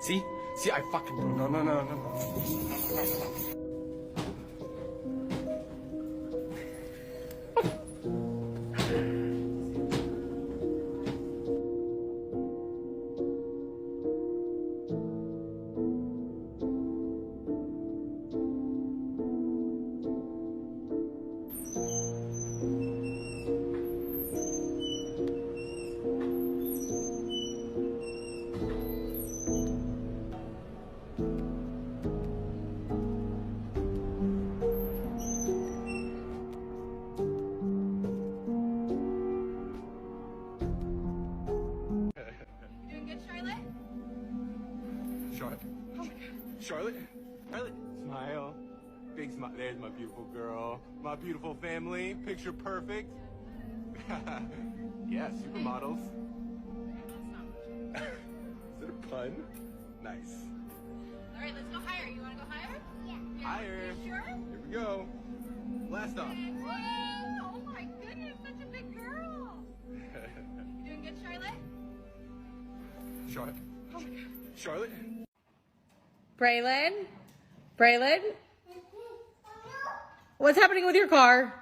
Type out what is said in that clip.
See? See, I fucking... No. Charlotte? Charlotte? Smile. Big smile. There's my beautiful girl. My beautiful family. Picture perfect. Yeah, supermodels. Is it a pun? Nice. Alright, let's go higher. You want to go higher? Yeah. Higher. You sure? Here we go. Blast off. Whoa! Oh my goodness, such a big girl. You doing good, Charlotte? Charlotte? Oh my God. Charlotte? Braylon? Braylon? What's happening with your car?